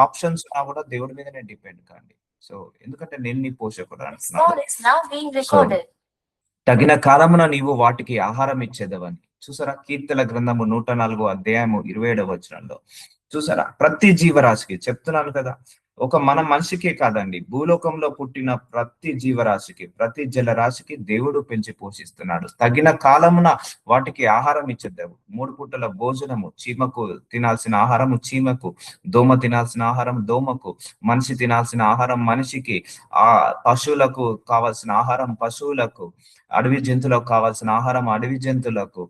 Options ఉన్నా కూడా దేవుడి మీదనే డిపెండ్ కాండి. సో ఎందుకంటే నేను నీ పోషకుడు అంటున్నాడు. తగిన కాలమున నీవు వాటికి ఆహారం ఇచ్చేదవని. చూసారా, కీర్తన గ్రంథము 104 అధ్యాయము 27 వచనంలో చూసారా, ప్రతి జీవరాశికి చెప్తున్నాను కదా, ఒక మన మనిషికే కాదండి, భూలోకంలో పుట్టిన ప్రతి జీవరాశికి, ప్రతి జలరాశికి దేవుడు పెంచి పోషిస్తున్నాడు. తగిన కాలమున వాటికి ఆహారం ఇచ్చేద్దాము. 3 పూటల భోజనము, చీమకు తినాల్సిన ఆహారము చీమకు, దోమ తినాల్సిన ఆహారం దోమకు, మనిషి తినాల్సిన ఆహారం మనిషికి, ఆ పశువులకు కావాల్సిన ఆహారం పశువులకు, అడవి జంతువులకు కావాల్సిన ఆహారం అడవి జంతువులకు,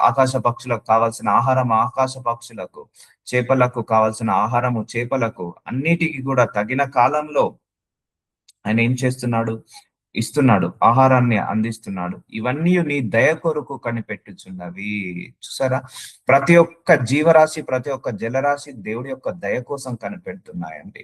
ఆకాశ పక్షులకు కావాల్సిన ఆహారం ఆకాశ పక్షులకు, చేపలకు కావాల్సిన ఆహారము చేపలకు, అన్నిటికీ కూడా తగిన కాలంలో ఆయన ఏం చేస్తున్నాడు, ఇస్తున్నాడు, ఆహారాన్ని అందిస్తున్నాడు. ఇవన్నీ నీ దయ కొరకు కనిపెట్టుచున్నవి. చూసారా, ప్రతి ఒక్క జీవరాశి ప్రతి ఒక్క జలరాశి దేవుడి యొక్క దయ కోసం కనిపెడుతున్నాయండి.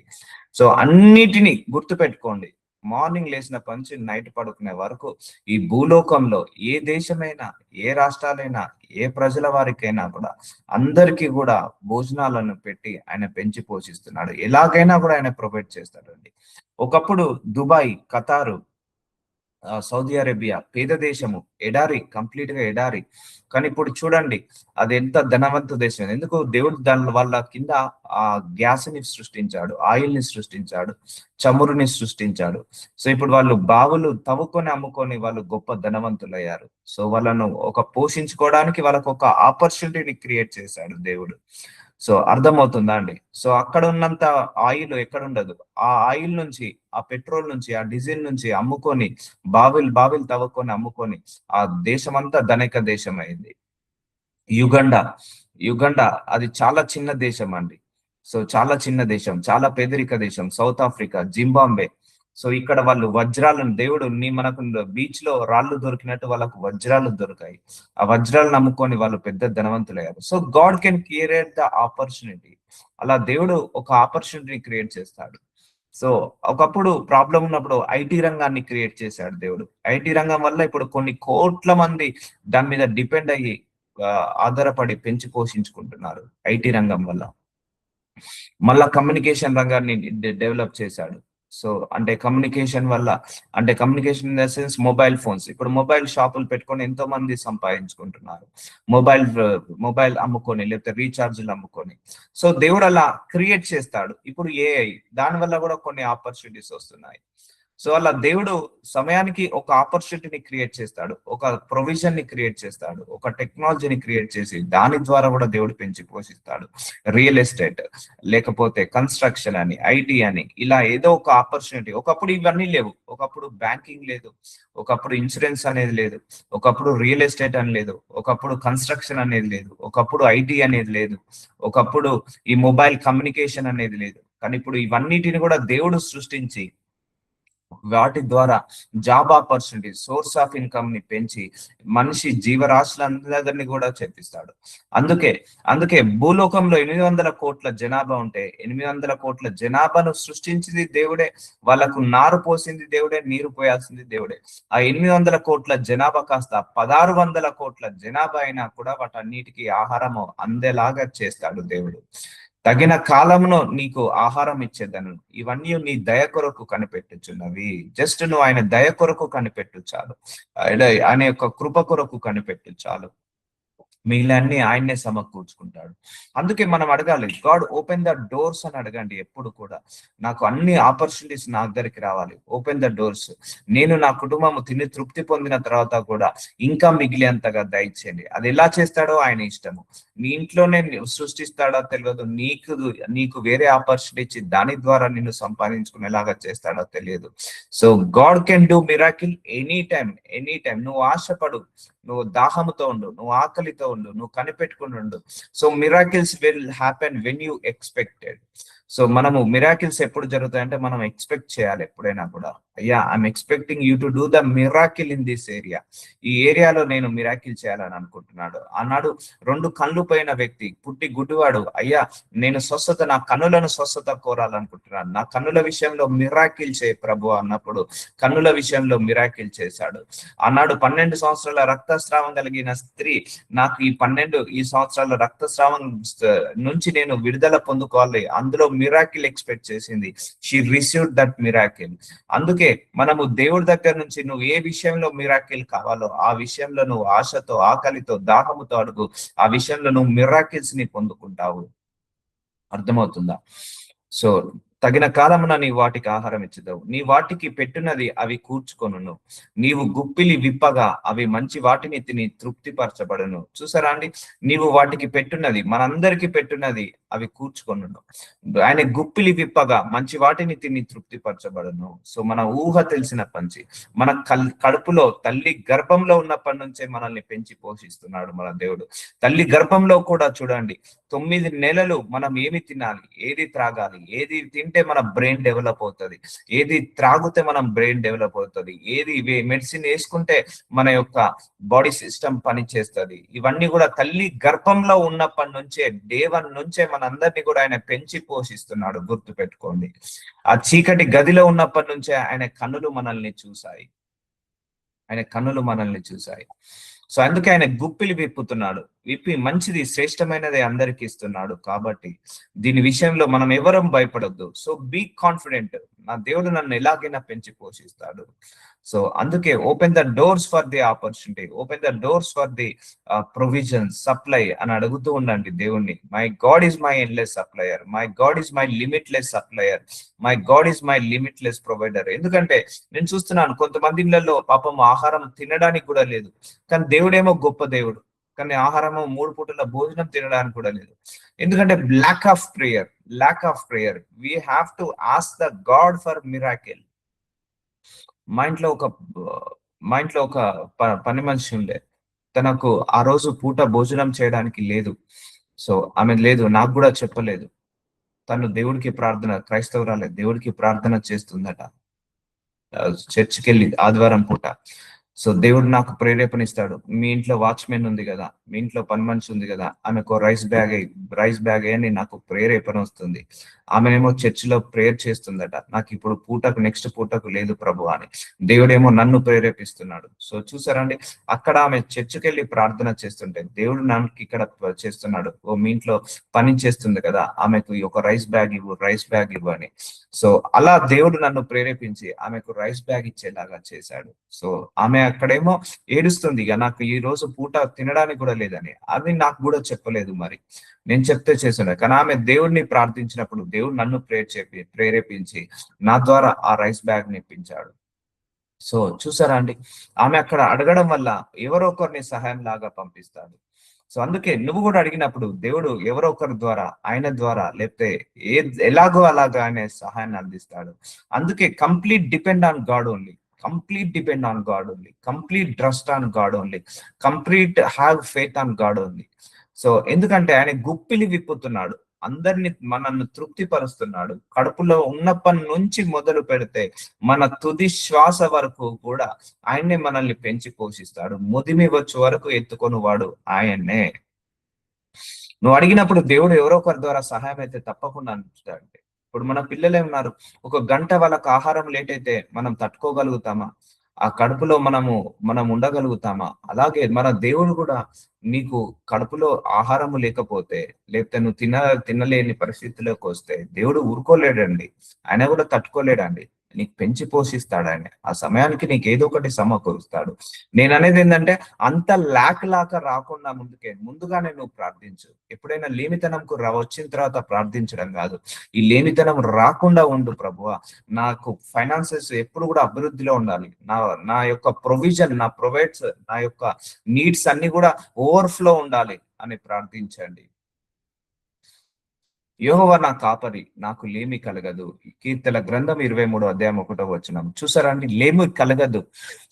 సో అన్నిటినీ గుర్తు పెట్టుకోండి. మార్నింగ్ లేచిన పంచి నైట్ పడుకునే వరకు ఈ భూలోకంలో ఏ దేశమైనా, ఏ రాష్ట్రాలైనా, ఏ ప్రజల వారికైనా కూడా అందరికీ కూడా భోజనాలను పెట్టి ఆయన పెంచి పోషిస్తున్నాడు. ఎలాగైనా కూడా ఆయన ప్రొవైడ్ చేస్తాడండి. ఒకప్పుడు దుబాయ్, ఖతారు, సౌదీ అరేబియా పేద దేశము, ఎడారి, కంప్లీట్ గా ఎడారి. కానీ ఇప్పుడు చూడండి అది ఎంత ధనవంత దేశం. ఎందుకు, దేవుడు దాని వాళ్ళ కింద ఆ గ్యాస్ ని సృష్టించాడు, ఆయిల్ ని సృష్టించాడు, చమురుని సృష్టించాడు. సో ఇప్పుడు వాళ్ళు బావులు తవ్వుకొని అమ్ముకొని వాళ్ళు గొప్ప ధనవంతులయ్యారు. సో వాళ్ళను ఒక పోషించుకోవడానికి వాళ్ళకు ఒక ఆపర్చునిటీని క్రియేట్ చేశాడు దేవుడు. సో అర్థమవుతుందా అండి? సో అక్కడ ఉన్నంత ఆయిల్ ఎక్కడ ఉండదు. ఆ ఆయిల్ నుంచి, ఆ పెట్రోల్ నుంచి, ఆ డీజిల్ నుంచి అమ్ముకొని బావిలు తవ్వుకొని అమ్ముకొని ఆ దేశమంతా ధనిక దేశం అయింది. యుగండా అది చాలా చిన్న దేశం అండి. సో చాలా చిన్న దేశం, చాలా పేదరిక దేశం. South Africa, Zimbabwe. సో ఇక్కడ వాళ్ళు వజ్రాలను, దేవుడు మనకు బీచ్ లో రాళ్ళు దొరికినట్టు వాళ్ళకు వజ్రాలు దొరికాయి. ఆ వజ్రాలను నమ్ముకొని వాళ్ళు పెద్ద ధనవంతులయ్యారు. So God can create the opportunity. అలా దేవుడు ఒక ఆపర్చునిటీ క్రియేట్ చేస్తాడు. సో ఒకప్పుడు ప్రాబ్లం ఉన్నప్పుడు ఐటీ రంగాన్ని క్రియేట్ చేశాడు దేవుడు. ఐటీ రంగం వల్ల ఇప్పుడు కొన్ని కోట్ల మంది దాని మీద డిపెండ్ అయ్యి ఆధారపడి పెంచి పోషించుకుంటున్నారు ఐటీ రంగం వల్ల. మళ్ళా కమ్యూనికేషన్ రంగాన్ని డెవలప్ చేశాడు. సో అంటే కమ్యూనికేషన్ వల్ల, అంటే communication in the sense mobile phones. ఇప్పుడు మొబైల్ షాపులు పెట్టుకొని ఎంతో మంది సంపాదించుకుంటున్నారు, మొబైల్ అమ్ముకొని, లేకపోతే రీఛార్జ్లు అమ్ముకొని. సో దేవుడు అలా క్రియేట్ చేస్తాడు. ఇప్పుడు ఏఐ, దాని వల్ల కూడా కొన్ని ఆపర్చునిటీస్ వస్తున్నాయి. సో అలా దేవుడు సమయానికి ఒక ఆపర్చునిటీని క్రియేట్ చేస్తాడు, ఒక ప్రొవిజన్ ని క్రియేట్ చేస్తాడు, ఒక టెక్నాలజీని క్రియేట్ చేసి దాని ద్వారా కూడా దేవుడు పెంచి పోషిస్తాడు. రియల్ ఎస్టేట్, లేకపోతే కన్స్ట్రక్షన్ అని, ఐటీ అని, ఇలా ఏదో ఒక ఆపర్చునిటీ. ఒకప్పుడు ఇవన్నీ లేవు. ఒకప్పుడు బ్యాంకింగ్ లేదు, ఒకప్పుడు ఇన్సూరెన్స్ అనేది లేదు, ఒకప్పుడు రియల్ ఎస్టేట్ అని లేదు, ఒకప్పుడు కన్స్ట్రక్షన్ అనేది లేదు, ఒకప్పుడు ఐటీ అనేది లేదు, ఒకప్పుడు ఈ మొబైల్ కమ్యూనికేషన్ అనేది లేదు. కానీ ఇప్పుడు ఇవన్నిటిని కూడా దేవుడు సృష్టించి వాటి ద్వారా job opportunity, source of income ని పెంచి మనిషి జీవరాశులందరినీ కూడా చేపిస్తాడు. అందుకే భూలోకంలో 800 కోట్ల జనాభా ఉంటే 800 కోట్ల జనాభాను సృష్టించింది దేవుడే, వాళ్ళకు నారు పోసింది దేవుడే, నీరు పోయాల్సింది దేవుడే. ఆ 800 కోట్ల జనాభా కాస్త 1600 కోట్ల జనాభా అయినా కూడా వాటన్నిటికీ ఆహారము అందేలాగా చేస్తాడు దేవుడు. తగిన కాలంలో నీకు ఆహారం ఇచ్చేదను. ఇవన్నీ నీ దయ కొరకు కనిపెట్టుచున్నవి. జస్ట్ నువ్వు ఆయన దయ కొరకు కనిపెట్టు చాలు, ఆయన యొక్క కృప కొరకు కనిపెట్టు చాలు, మిగిలినన్ని ఆయన్నే సమకూర్చుకుంటాడు. అందుకే మనం అడగాలి, గాడ్ ఓపెన్ ద డోర్స్ అని అడగండి ఎప్పుడు కూడా. నాకు అన్ని ఆపర్చునిటీస్ నా దగ్గరికి రావాలి, ఓపెన్ ద డోర్స్. నేను నా కుటుంబం తిని తృప్తి పొందిన తర్వాత కూడా ఇంకా మిగిలేంతగా దయచేయండి. అది ఎలా చేస్తాడో ఆయన ఇష్టము. నీ ఇంట్లోనే సృష్టిస్తాడో తెలియదు, నీకు వేరే ఆపర్చునిటీ ఇచ్చి దాని ద్వారా నిన్ను సంపాదించుకునేలాగా చేస్తాడో తెలియదు. So God can do miracle any time. నువ్వు ఆశపడు, నువ్వు దాహముతో ఉండు, నువ్వు ఆకలితో ఉండు, నువ్వు కనిపెట్టుకుని ఉండు. So miracles will happen when you expected. So మనము మిరాకిల్స్ ఎప్పుడు జరుగుతాయంటే మనం ఎక్స్పెక్ట్ చేయాలి ఎప్పుడైనా కూడా. అయ్యా, I'm expecting you to do the miracle in this area. ఈ ఏరియాలో నేను మిరాకిల్ చేయాలని అనుకుంటున్నాడు. ఆనాడు 2 కళ్ళు పోయిన వ్యక్తి, పుట్టి గుడ్డివాడు, అయ్యా నేను స్వస్థత, నా కన్నులను స్వస్థత కోరాలనుకుంటున్నాను, నా కన్నుల విషయంలో మిరాకిల్ చేయి ప్రభు అన్నప్పుడు కన్నుల విషయంలో మిరాకిల్ చేశాడు. ఆనాడు 12 సంవత్సరాల రక్తస్రావం కలిగిన స్త్రీ, నాకు ఈ సంవత్సరాల రక్తస్రావం నుంచి నేను విడుదల పొందుకోవాలి, అందులో మిరాకిల్ ఎక్స్పెక్ట్ చేసింది. She received that miracle. అందుకే మనము దేవుడి దగ్గర నుంచి నువ్వు ఏ విషయంలో మిరాకిల్ కావాలో ఆ విషయంలో నువ్వు ఆశతో, ఆకలితో, దాహముతో అడుగు. ఆ విషయంలో నువ్వు మిరాకిల్స్ ని పొందుకుంటావు. అర్థమవుతుందా? సో తగిన కాలమున నీ వాటికి ఆహారం ఇచ్చుదావు, నీ వాటికి పెట్టునది అవి కూర్చుకొనును, నీవు గుప్పిలి విప్పగా అవి మంచి వాటిని తిని తృప్తిపరచబడును. చూసారా అండి, నీవు వాటికి పెట్టున్నది, మనందరికి పెట్టున్నది అవి కూర్చుకొనును. ఆయన గుప్పిలి విప్పగా మంచి వాటిని తిని తృప్తిపరచబడును. సో మన ఊహ తెలిసిన పంచి, మన కడుపులో తల్లి గర్భంలో ఉన్నప్పటి నుంచే మనల్ని పెంచి పోషిస్తున్నాడు మన దేవుడు. తల్లి గర్భంలో కూడా చూడండి, 9 నెలలు మనం ఏమి తినాలి, ఏది త్రాగాలి, ఏది తింటే మన బ్రెయిన్ డెవలప్ అవుతుంది, ఏది త్రాగితే మనం బ్రెయిన్ డెవలప్ అవుతుంది, ఏది మెడిసిన్ వేసుకుంటే మన యొక్క బాడీ సిస్టమ్ పనిచేస్తుంది, ఇవన్నీ కూడా తల్లి గర్భంలో ఉన్నప్పటి నుంచే, డే 1 నుంచే మనందరినీ కూడా ఆయన పెంచి పోషిస్తున్నాడు. గుర్తు పెట్టుకోండి. ఆ చీకటి గదిలో ఉన్నప్పటి నుంచే ఆయన కన్నులు మనల్ని చూశాయి. సో అందుకే ఆయన గుప్పిలి విప్పుతున్నాడు. విప్పి మంచిది, శ్రేష్టమైనది అందరికి ఇస్తున్నాడు. కాబట్టి దీని విషయంలో మనం ఎవరం భయపడొద్దు. సో బీ కాన్ఫిడెంట్, నా దేవుడు నన్ను ఎలాగైనా పెంచి పోషిస్తాడు. సో అందుకే open the doors for the opportunity, open the doors for the provision, supply అని అడుగుతూ ఉండండి దేవుణ్ణి. My God is my endless supplier, my God is my limitless supplier, my God is my limitless provider. ఎందుకంటే నేను చూస్తున్నాను కొంతమంది ఇళ్లలో పాపం ఆహారం తినడానికి కూడా లేదు, కానీ దేవుడేమో గొప్ప దేవుడు, కానీ ఆహారము 3 పూటల భోజనం తినడానికి కూడా లేదు. ఎందుకంటే lack of prayer. We have to ask the God for miracle. మా ఇంట్లో ఒక పని మనిషి ఉండే, తనకు ఆ రోజు పూట భోజనం చేయడానికి లేదు. సో ఆమె లేదు, నాకు కూడా చెప్పలేదు. తను దేవుడికి క్రైస్తవురాలే, దేవుడికి ప్రార్థన చేస్తుందట చర్చికి వెళ్ళి ఆదివారం పూట. సో దేవుడు నాకు ప్రేరేపణ ఇస్తాడు, మీ ఇంట్లో వాచ్మెన్ ఉంది కదా, మీ ఇంట్లో పని మనిషి ఉంది కదా, ఆమెకు రైస్ బ్యాగ్ అని నాకు ప్రేరేపణ వస్తుంది. ఆమెనేమో చర్చిలో ప్రేయర్ చేస్తుందట, నాకు ఇప్పుడు నెక్స్ట్ పూటకు లేదు ప్రభు అని. దేవుడేమో నన్ను ప్రేరేపిస్తున్నాడు. సో చూసారండి, అక్కడ ఆమె చర్చికి వెళ్ళి ప్రార్థన చేస్తుంటే దేవుడు నాకు ఇక్కడ చేస్తున్నాడు, ఓ మీ ఇంట్లో పని చేస్తుంది కదా, ఆమెకు ఒక రైస్ బ్యాగ్ ఇవ్వు అని. సో అలా దేవుడు నన్ను ప్రేరేపించి ఆమెకు రైస్ బ్యాగ్ ఇచ్చేలాగా చేశాడు. సో ఆమె అక్కడేమో ఏడుస్తుంది, ఇక నాకు ఈ రోజు పూట తినడానికి కూడా లేదని. అది నాకు కూడా చెప్పలేదు, మరి నేను చెప్తే చేస్తుండే. కానీ ఆమె దేవుడిని ప్రార్థించినప్పుడు దేవుడు నన్ను ప్రేరేపించి నా ద్వారా ఆ రైస్ బ్యాగ్ నిప్పించాడు. సో చూసారా అండి, ఆమె అక్కడ అడగడం వల్ల ఎవరో ఒకరిని సహాయం లాగా పంపిస్తాడు. సో అందుకే నువ్వు కూడా అడిగినప్పుడు దేవుడు ఎవరో ఒకరి ద్వారా, ఆయన ద్వారా, లేకపోతే ఎలాగో అలాగా ఆయన సహాయాన్ని అందిస్తాడు. అందుకే complete depend on God only, complete trust on God only, complete have faith on God only. So ఎందుకంటే ఆయన గుప్పిలి విప్పుతున్నాడు, మనల్ని తృప్తిపరుస్తున్నాడు. కడుపులో ఉన్నప్పటి నుంచి మొదలు పెడితే మన తుది శ్వాస వరకు కూడా ఆయన్నే మనల్ని పెంచి పోషిస్తాడు. ముదిమి వచ్చే వరకు ఎత్తుకొని వాడు ఆయన్నే. నువ్వు అడిగినప్పుడు దేవుడు ఎవరో ఒకరి ద్వారా సహాయం అయితే తప్పకుండా అందిస్తాడు. ఇప్పుడు మన పిల్లలే ఉన్నారు, 1 గంట వాళ్ళకి ఆహారం లేట్ అయితే మనం తట్టుకోగలుగుతామా? ఆ కడుపులో మనం ఉండగలుగుతామా? అలాగే మన దేవుడు కూడా నీకు కడుపులో ఆహారము లేకపోతే, లేకపోతే నువ్వు తినలేని పరిస్థితిలోకి వస్తే దేవుడు ఊరుకోలేడండి, ఆయన కూడా తట్టుకోలేడండి. నీకు పెంచి పోషిస్తాడు ఆయన. ఆ సమయానికి నీకు ఏదో ఒకటి సమకూరుస్తాడు. నేను అనేది ఏంటంటే అంత లాక రాకుండా ముందుగానే నువ్వు ప్రార్థించు. ఎప్పుడైనా లేమితనంకు వచ్చిన తర్వాత ప్రార్థించడం కాదు, ఈ లేమితనం రాకుండా ఉండు. ప్రభువా, నాకు ఫైనాన్సెస్ ఎప్పుడు కూడా అభివృద్ధిలో ఉండాలి, నా యొక్క ప్రొవిజన్, నా యొక్క నీడ్స్ అన్ని కూడా ఓవర్ఫ్లో ఉండాలి అని ప్రార్థించండి. యెహోవా నా కాపరి, నాకు లేమి కలగదు. కీర్తన గ్రంథం 23 అధ్యాయం 1 వచనం. చూసారా అండి, లేమి కలగదు.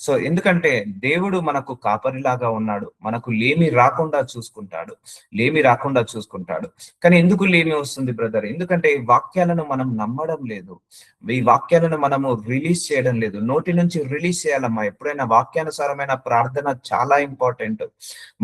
సో ఎందుకంటే దేవుడు మనకు కాపరిలాగా ఉన్నాడు, మనకు లేమి రాకుండా చూసుకుంటాడు, లేమి రాకుండా చూసుకుంటాడు. కానీ ఎందుకు లేమి వస్తుంది బ్రదర్? ఎందుకంటే ఈ వాక్యాలను మనం నమ్మడం లేదు, ఈ వాక్యాలను మనము రిలీజ్ చేయడం లేదు. నోటి నుంచి రిలీజ్ చేయాలమ్మా. ఎప్పుడైనా వాక్యానుసారమైన ప్రార్థన చాలా ఇంపార్టెంట్.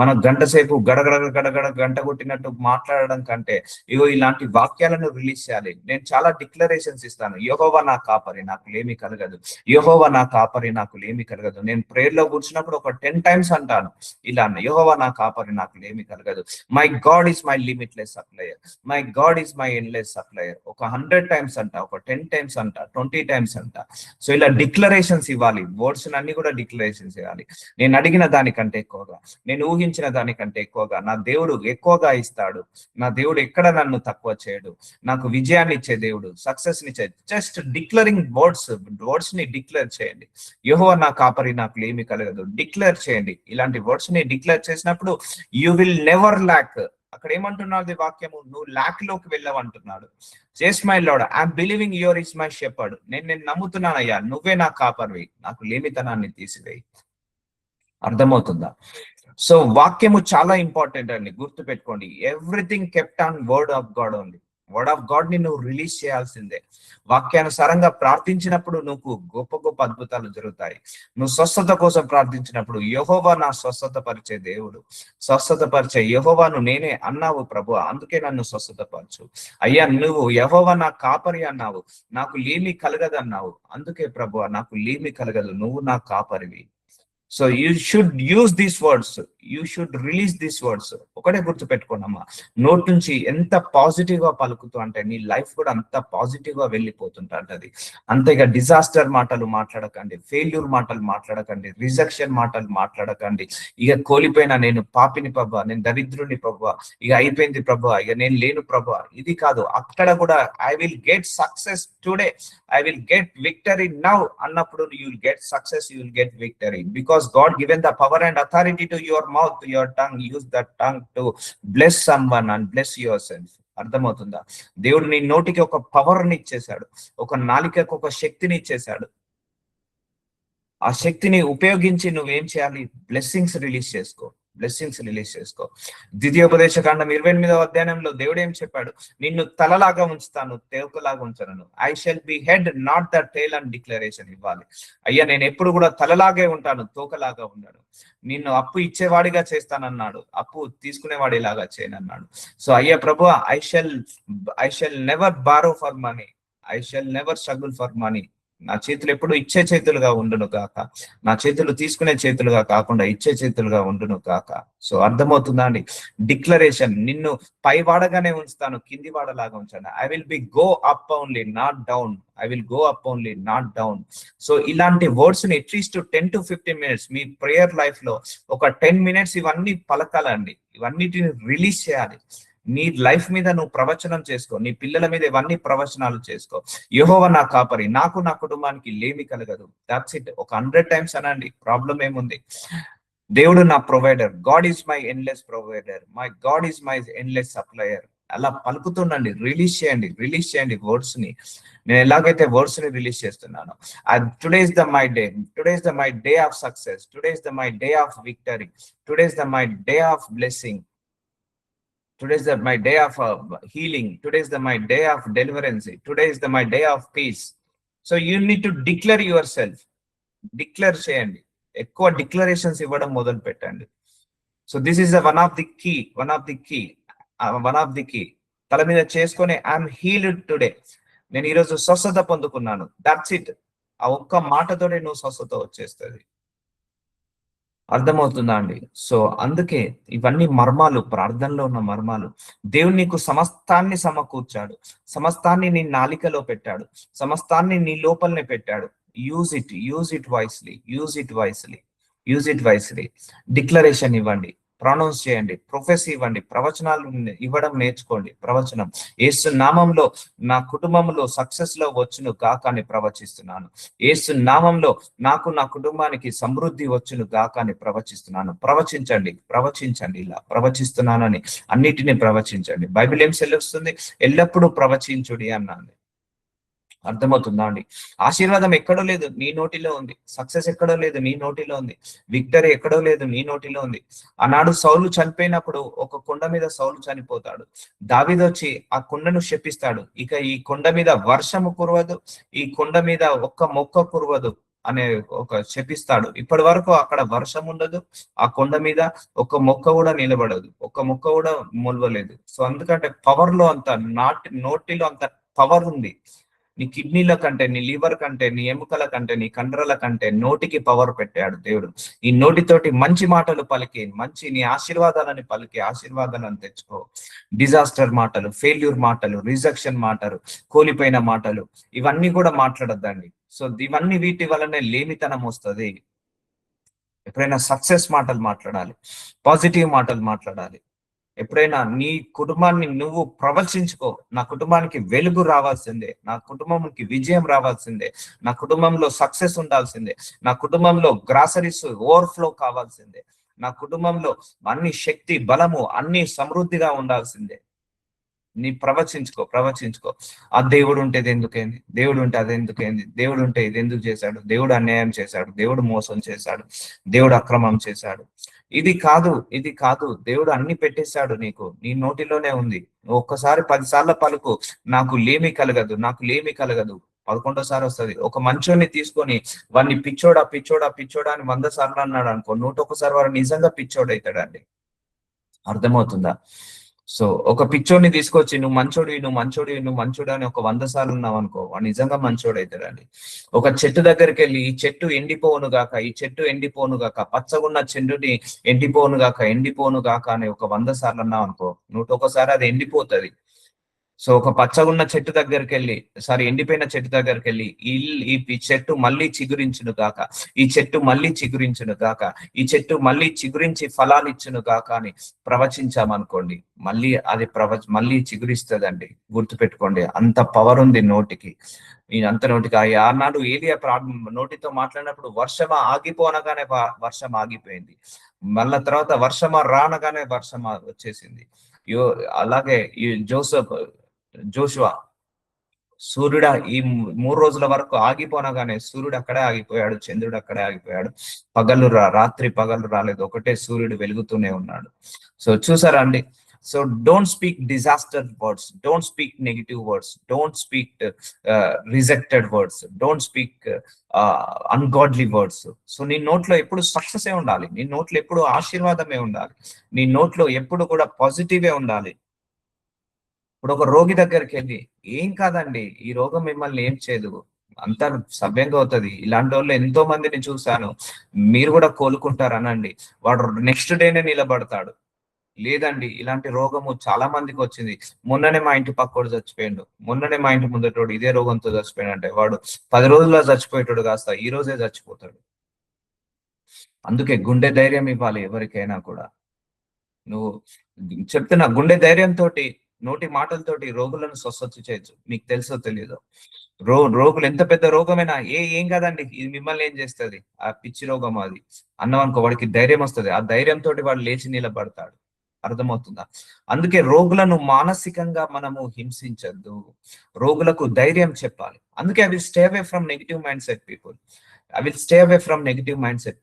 మనం గంట సేపు గడగడ గడగడ గంట కొట్టినట్టు మాట్లాడడం కంటే ఇగో ఇలాంటి వాక్యాలను రిలీజ్ చేయాలి. నేను చాలా డిక్లరేషన్స్ ఇస్తాను. యెహోవా నా కాపరి, నాకు లేమి కలగదు. యెహోవా నా కాపరి, నాకు లేమి కలగదు. నేను ప్రేయర్ లో కూర్చున్నప్పుడు ఒక 10 టైమ్స్ అంటాను ఇలా, యెహోవా నా కాపరి, నాకు లేమి కలగదు. My God is my limitless supplier, my God is my endless supplier. ఒక 100 టైమ్స్ అంట, ఒక 10 టైమ్స్ అంట, 20 టైమ్స్ అంట. సో ఇలా డిక్లరేషన్స్ ఇవ్వాలి, వర్డ్స్ అన్ని కూడా డిక్లరేషన్స్ ఇవ్వాలి. నేను అడిగిన దానికంటే ఎక్కువగా, నేను ఊహించిన దానికంటే ఎక్కువగా నా దేవుడు ఎక్కువగా ఇస్తాడు. నా దేవుడు ఎక్కడ నన్ను తక్కువ చేయడు. నాకు విజయాన్ని ఇచ్చే దేవుడు, సక్సెస్ నిచ్చే. జస్ట్ డిక్లరింగ్ వర్డ్స్ ని డిక్లేర్ చేయండి. యెహోవా నా కాపరి, నాకు లేమి కలగదు. డిక్లేర్ చేయండి. ఇలాంటి వర్డ్స్ ని డిక్లేర్ చేసినప్పుడు యూ విల్ నెవర్ ల్యాక్. అక్కడ ఏమంటున్నది వాక్యము? నువ్వు ల్యాక్ లోకి వెళ్ళవంటున్నాడు. Just my lord, I'm believing your is my shepherd. నేను నమ్ముతున్నానయ్యా, నువ్వే నా కాపరివి, నాకు లేమితనాన్ని తీసివేయి. అర్థమవుతుందా? సో వాక్యము చాలా ఇంపార్టెంట్ అండి, గుర్తు పెట్టుకోండి. Everything kept on word of God only. Word of God ని నువ్వు రిలీజ్ చేయాల్సిందే. వాక్యానుసారంగా ప్రార్థించినప్పుడు నువ్వు గొప్ప గొప్ప అద్భుతాలు జరుగుతాయి. నువ్వు స్వస్థత కోసం ప్రార్థించినప్పుడు యెహోవా నా స్వస్థత పరిచే దేవుడు, స్వస్థత పరిచే యెహోవాను నేనే అన్నావు ప్రభు, అందుకే నన్ను స్వస్థత పరచు. అయ్యా నువ్వు యెహోవా నా కాపరి అన్నావు, నాకు లేమి కలగదన్నావు, అందుకే ప్రభు నాకు లేమి కలగదు, నువ్వు నా కాపరివి. So you should use these words, you should release these words. ఒకటే గుర్తు పెట్టుకోనమ్మా, నోట్ నుంచి ఎంత పాజిటివ్ గా పలుకుతూ అంటే నీ లైఫ్ కూడా అంత పాజిటివ్ గా వెళ్ళిపోతుంటది. అంతేగా డిజాస్టర్ మాటలు మాట్లాడకండి, ఫెయిల్యూర్ మాటలు మాట్లాడకండి, రిజెక్షన్ మాటలు మాట్లాడకండి. ఇక కోల్పోయినా, నేను పాపిని ప్రభా, నేను దరిద్రుని ప్రభా, ఇక అయిపోయింది ప్రభా, ఇక నేను లేను ప్రభా, ఇది కాదు. అక్కడ కూడా I will get success today, I will get victory now అన్నప్పుడు you will get success, you will get victory. Because God given the power and authority to your mouth, to your tongue. Use that tongue to bless someone and bless yourself. అర్థమవుతుందా? దేవుడు నీ నోటికి ఒక power ని ఇచ్చేశాడు, ఒక నాలికకు ఒక శక్తిని ఇచ్చేశాడు. ఆ శక్తిని ఉపయోగించి నువ్వేం చేయాలి? బ్లెస్సింగ్స్ రిలీజ్ చేసుకో, బ్లెస్సింగ్స్ రిలీజ్ చేసుకో. ద్వితీయోపదేశకాండం 28 అధ్యాయంలో దేవుడు ఏం చెప్పాడు? నిన్ను తలలాగా ఉంచుతాను, తేవకలాగా ఉంచను. I shall be head not the tail అని డిక్లరేషన్ ఇవ్వాలి. అయ్యా నేను ఎప్పుడు కూడా తలలాగే ఉంటాను, తోకలాగా ఉన్నాను. నిన్ను అప్పు ఇచ్చేవాడిగా చేస్తానన్నాడు, అప్పు తీసుకునేవాడిలాగా చేయనన్నాడు. సో అయ్యా ప్రభు, I shall never borrow for money, I shall never struggle for money. నా చేతులు ఎప్పుడు ఇచ్చే చేతులుగా ఉండును కాక, నా చేతులు తీసుకునే చేతులుగా కాకుండా ఇచ్చే చేతులుగా ఉండును కాక. సో అర్థమవుతుందా అండి? డిక్లరేషన్, నిన్ను పై వాడగానే ఉంచుతాను, కింది వాడలాగా ఉంచాను. I will be go up only not down, I will go up only not down. So ఇలాంటి వర్డ్స్ ని at least 10 to 15 minutes me prayer life లో ఒక 10 minutes ఇవన్నీ పలకాలండి, ఇవన్నిటిని రిలీజ్ చేయాలి. నీ లైఫ్ మీద నువ్వు ప్రవచనం చేసుకో, నీ పిల్లల మీద ఇవన్నీ ప్రవచనాలు చేసుకో. యెహోవా నా కాపరి, నాకు నా కుటుంబానికి లేమి కలగదు. That's it. ఒక 100 టైమ్స్ అనండి, ప్రాబ్లం ఏముంది? దేవుడు నా provider, God is my endless provider, my God is my endless supplier. అలా పలుకుతుండండి, రిలీజ్ చేయండి వర్డ్స్ ని. నేను ఎలాగైతే వర్డ్స్ ని రిలీజ్ చేస్తున్నాను, today is the my day, today is the my day of success, today is the my day of victory, today is the my day of blessing, today is my day of healing, today is my day of deliverance, today is my day of peace. So you need to declare yourself, declare చేయండి, ఎక్కువ declarations ఇవ్వడం మొదలు పెట్టండి. So this is one of the key. తల మీద చేసుకొని I'm healed today, నేను ఈరోజు స్వస్థత పొందుకున్నాను. That's it. ఆ ఒక్క మాటతోనే నువ్వు స్వస్థత వచ్చేస్తుంది. అర్థమవుతుందా అండి? సో అందుకే ఇవన్నీ మర్మాలు, ప్రార్థనలో ఉన్న మర్మాలు. దేవుడు నీకు సమస్తాన్ని సమకూర్చాడు, సమస్తాన్ని నీ నాలికలో పెట్టాడు, సమస్తాన్ని నీ లోపలనే పెట్టాడు. Use it wisely. డిక్లరేషన్ ఇవ్వండి, ప్రొనౌన్స్ చేయండి, ప్రొఫెసీ ఇవ్వండి, ప్రవచనాలు ఇవ్వడం నేర్చుకోండి. ప్రవచనం యేసు నామంలో నా కుటుంబంలో సక్సెస్ లో వచ్చును గాక అని ప్రవచిస్తున్నాను. యేసు నామంలో నాకు నా కుటుంబానికి సమృద్ధి వచ్చును గాక అని ప్రవచిస్తున్నాను. ప్రవచించండి, ప్రవచించండి, ఇలా ప్రవచిస్తున్నానని అన్నిటిని ప్రవచించండి. బైబిల్ ఏం సెలవుస్తుంది? ఎల్లప్పుడూ ప్రవచించుడి అన్నాను. అర్థమవుతుందా అండి? ఆశీర్వాదం ఎక్కడో లేదు, నీ నోటిలో ఉంది. సక్సెస్ ఎక్కడో లేదు, నీ నోటిలో ఉంది. విక్టరీ ఎక్కడో లేదు, నీ నోటిలో ఉంది. ఆనాడు సౌలు చనిపోయినప్పుడు ఒక కొండ మీద సౌలు చనిపోతాడు. దావీదు వచ్చి ఆ కొండను శపిస్తాడు, ఇక ఈ కొండ మీద వర్షము కురవదు, ఈ కొండ మీద ఒక్క మొక్క కురవదు అనే ఒక శపిస్తాడు. ఇప్పటి వరకు అక్కడ వర్షం ఉండదు, ఆ కొండ మీద ఒక మొక్క కూడా నిలబడదు, ఒక మొక్క కూడా మొలవలేదు. సో అందుకంటే పవర్ లో అంత నోటిలో అంత పవర్ ఉంది. నీ కిడ్నీల కంటే, నీ లివర్ కంటే, నీ ఎముకల కంటే, నీ కండరాల కంటే నోటికి పవర్ పెట్టాడు దేవుడు. ఈ నోటితోటి మంచి మాటలు పలికి, నీ ఆశీర్వాదాలని పలికి ఆశీర్వాదాలను తెచ్చుకో. డిజాస్టర్ మాటలు, ఫెయిల్యూర్ మాటలు, రిజెక్షన్ మాటలు, కోల్పోయిన మాటలు ఇవన్నీ కూడా మాట్లాడొద్దండి. సో ఇవన్నీ వీటి వల్లనే లేమితనం వస్తుంది. ఎప్పుడైనా సక్సెస్ మాటలు మాట్లాడాలి, పాజిటివ్ మాటలు మాట్లాడాలి. ఎప్పుడైనా నీ కుటుంబాన్ని నువ్వు ప్రవచించుకో. నా కుటుంబానికి వెలుగు రావాల్సిందే, నా కుటుంబంకి విజయం రావాల్సిందే, నా కుటుంబంలో సక్సెస్ ఉండాల్సిందే, నా కుటుంబంలో గ్రాసరీస్ ఓవర్ఫ్లో కావాల్సిందే, నా కుటుంబంలో అన్ని శక్తి బలము అన్ని సమృద్ధిగా ఉండాల్సిందే. నీ ప్రవచించుకో. ఆ దేవుడు ఉంటే ఇది ఎందుకైంది, దేవుడు ఉంటే అది ఎందుకైంది, దేవుడు ఉంటే ఇది ఎందుకు చేశాడు, దేవుడు అన్యాయం చేశాడు, దేవుడు మోసం చేశాడు, దేవుడు అక్రమం చేశాడు, ఇది కాదు, దేవుడు అన్ని పెట్టేశాడు నీకు, నీ నోటిలోనే ఉంది. ఒక్కసారి 10 సార్లు పలుకు, నాకు లేమి కలగదు, నాకు లేమి కలగదు. 11వ సారి వస్తుంది. ఒక మంచోని తీసుకొని వాడిని పిచ్చోడా పిచ్చోడా పిచ్చోడా అని 100 సార్లు అన్నాడు అనుకో, 101 సారి వాడు నిజంగా పిచ్చోడు అవుతాడండి. అర్థమవుతుందా? సో ఒక పిచ్చోడిని తీసుకొచ్చి నువ్వు మంచోడు అని ఒక 100 సార్లు ఉన్నావు అనుకో, వాడు నిజంగా మంచోడు అవుతాడండి. ఒక చెట్టు దగ్గరికి వెళ్ళి ఈ చెట్టు ఎండిపోను గాక, పచ్చగున్న చెట్టుని ఎండిపోను గాక అని ఒక 100 సార్లు అన్నావు అనుకో, 101 సారి అది ఎండిపోతుంది. సో ఒక పచ్చగున్న చెట్టు దగ్గరికి వెళ్ళి, ఎండిపోయిన చెట్టు దగ్గరికి వెళ్ళి ఈ చెట్టు మళ్ళీ చిగురించును గాక, ఈ చెట్టు మళ్ళీ చిగురించును గాక, ఈ చెట్టు మళ్ళీ చిగురించి ఫలాలు ఇచ్చును గాక అని ప్రవచించామనుకోండి, మళ్ళీ అది మళ్ళీ చిగురిస్తుందండి. గుర్తుపెట్టుకోండి, అంత పవర్ ఉంది నోటికి. అంత నోటికి ఆనాడు ఏలియా నోటితో మాట్లాడినప్పుడు వర్షమా ఆగిపోనగానే వర్షం ఆగిపోయింది, మళ్ళా తర్వాత వర్షమా రానగానే వర్షం వచ్చేసింది. అలాగే ఈ జోషువా సూర్యుడు ఈ 3 రోజుల వరకు ఆగిపోనగానే సూర్యుడు అక్కడే ఆగిపోయాడు, చంద్రుడు అక్కడే ఆగిపోయాడు. రాత్రి పగలు రాలేదు, ఒకటే సూర్యుడు వెలుగుతూనే ఉన్నాడు. సో చూసారా అండి? So don't speak disaster words, don't speak negative words, don't speak rejected words, don't speak ungodly words. So నీ నోట్లో ఎప్పుడు సక్సెసే ఉండాలి, నీ నోట్లో ఎప్పుడు ఆశీర్వాదమే ఉండాలి, నీ నోట్లో ఎప్పుడు కూడా పాజిటివే ఉండాలి. ఇప్పుడు ఒక రోగి దగ్గరికి వెళ్ళి, ఏం కాదండి, ఈ రోగం మిమ్మల్ని ఏం చేయదు, అంతా సవ్యంగా అవుతుంది, ఇలాంటి వాళ్ళు ఎంతో మందిని చూశాను, మీరు కూడా కోలుకుంటారు అనండి. వాడు నెక్స్ట్ డేనే నిలబడతాడు. లేదండి, ఇలాంటి రోగము చాలా మందికి వచ్చింది, మొన్ననే మా ఇంటి పక్కోడు చచ్చిపోయాడు, మొన్ననే మా ఇంటి ముందటోడు ఇదే రోగంతో చచ్చిపోయాడు అంటే వాడు 10 రోజుల్లో చచ్చిపోయేటోడు కాస్త ఈ రోజే చచ్చిపోతాడు. అందుకే గుండె ధైర్యం ఇవ్వాలి ఎవరికైనా కూడా. నువ్వు చెప్తున్నా, గుండె ధైర్యంతో నోటి మాటలతోటి రోగులను స్వస్థత చేయొచ్చు. మీకు తెలుసో తెలియదో, రోగులు ఎంత పెద్ద రోగమైనా ఏం కాదండి, ఇది మిమ్మల్ని ఏం చేస్తుంది, ఆ పిచ్చి రోగం అది అన్నాం అనుకో, వాడికి ధైర్యం వస్తుంది. ఆ ధైర్యంతో వాడు లేచి నిలబడతాడు. అర్థమవుతుందా? అందుకే రోగులను మానసికంగా మనము హింసించద్దు, రోగులకు ధైర్యం చెప్పాలి. అందుకే I will stay away from negative mind set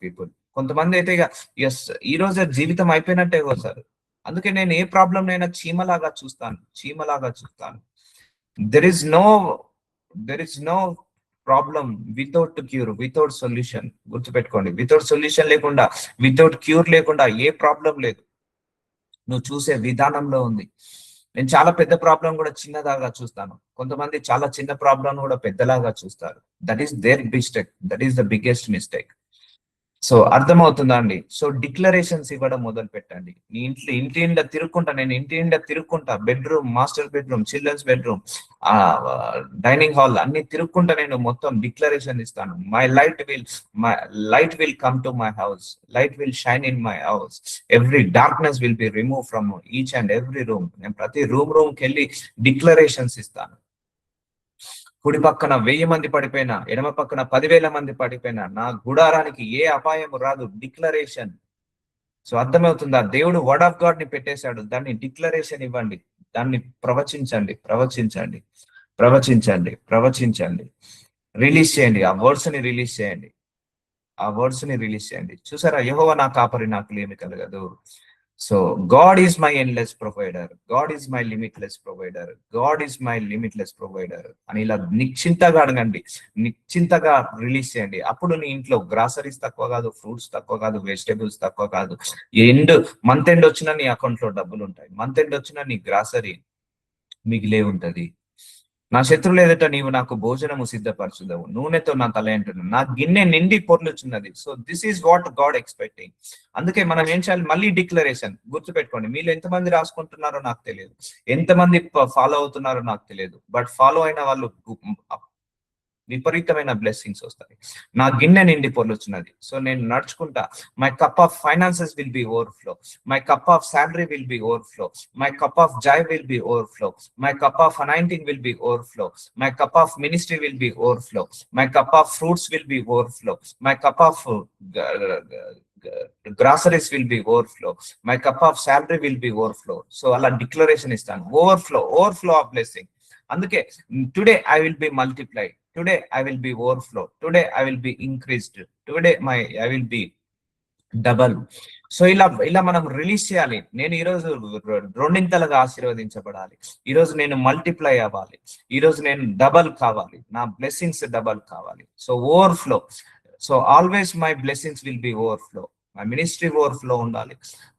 people. కొంతమంది అయితే ఇక ఎస్ ఈ రోజే జీవితం అయిపోయినట్టే పోతారు. అందుకే నేను ఏ ప్రాబ్లం అయినా చీమలాగా చూస్తాను. There is no problem without cure, without solution. గుర్తుపెట్టుకోండి, వితౌట్ సొల్యూషన్ లేకుండా, వితౌట్ క్యూర్ లేకుండా ఏ ప్రాబ్లం లేదు. నువ్వు చూసే విధానంలో ఉంది. నేను చాలా పెద్ద ప్రాబ్లం కూడా చిన్నదాగా చూస్తాను, కొంతమంది చాలా చిన్న ప్రాబ్లం కూడా పెద్దలాగా చూస్తారు. That is their mistake, that is the biggest mistake. So అర్థమవుతుందా అండి? సో డిక్లరేషన్స్ ఇవ్వడం మొదలు పెట్టండి. నీ ఇంటి నిండా తిరుక్కుంటా, నేను ఇంటి నిండా తిరుక్కుంటా, bedroom, master bedroom, childrens bedroom, ఆ డైనింగ్ హాల్ అన్ని తిరుక్కుంటా నేను మొత్తం డిక్లరేషన్ ఇస్తాను. My light will come to my house, light will shine in my house, every darkness will be remove from each and every room. నేను ప్రతి రూమ్కి వెళ్ళి డిక్లరేషన్స్ ఇస్తాను. కుడి పక్కన 1000 మంది పడిపోయినా, ఎడమ పక్కన 10,000 మంది పడిపోయినా, నా గుడారానికి ఏ అపాయం రాదు. డిక్లరేషన్. సో అర్థమవుతుందా? దేవుడు వర్డ్ ఆఫ్ గాడ్ ని పెట్టేశాడు, దాన్ని డిక్లరేషన్ ఇవ్వండి, దాన్ని ప్రవచించండి, ప్రవచించండి, ప్రవచించండి, ప్రవచించండి, రిలీజ్ చేయండి. ఆ వర్డ్స్ ని రిలీజ్ చేయండి, ఆ వర్డ్స్ ని రిలీజ్ చేయండి. చూసారా, యెహోవా నా కాపరి, నాకు లేమి కలగదు. So God is my endless provider, God is my limitless provider, God is my limitless provider అని ఇలా నిశ్చింతగా అడగండి, నిశ్చింతగా రిలీజ్ చేయండి. అప్పుడు నీ ఇంట్లో గ్రాసరీస్ తక్కువ కాదు, ఫ్రూట్స్ తక్కువ కాదు, వెజిటేబుల్స్ తక్కువ కాదు. మంత్ ఎండ్ వచ్చినా నీ అకౌంట్ లో డబ్బులు ఉంటాయి, మంత్ ఎండ్ వచ్చినా నీ గ్రాసరీ మిగిలే ఉంటది. నా శత్రువులు ఎదుట నీవు నాకు భోజనము సిద్ధపరచుదవు, నూనెతో నా తల అంటున్నాను, నా గిన్నె నిండి పొర్లుచున్నది. So this is what God expecting. అందుకే మనం ఏం చేయాలి? మళ్ళీ డిక్లరేషన్ గుర్తుపెట్టుకోండి. మీరు ఎంతమంది రాసుకుంటున్నారో నాకు తెలియదు, ఎంతమంది ఫాలో అవుతున్నారో నాకు తెలియదు, బట్ ఫాలో అయిన వాళ్ళు విపరీతమైన బ్లెస్సింగ్స్ వస్తాయి. నా గిన్నె నిండి పొర్లుచున్నది. సో నేను నడుచుకుంటా. My cup of finances will be overflow, my cup of salary will be overflow, my cup of Joy will be overflow, my cup of anointing will be overflow, my cup of ministry will be overflow, my cup of fruits will be overflow, my cup of groceries will be overflow, my cup of salary will be overflow. So అలా declaration ఇస్తాను. Overflow, overflow of blessing. అందుకే today I will be multiplied, today I will be overflow, today I will be increased, today I will be double. So ఇలా ఇలా మనం release చేయాలి. నేను ఈరోజు రెండింతలుగా ఆశీర్వదించబడాలి, ఈరోజు నేను మల్టిప్లై అవ్వాలి, ఈరోజు నేను డబల్ కావాలి, నా బ్లెస్సింగ్స్ డబల్ కావాలి. So overflow. So always my blessings will be overflow. నా మినిస్ట్రీ ఓవర్ఫ్లో ఉండాలి,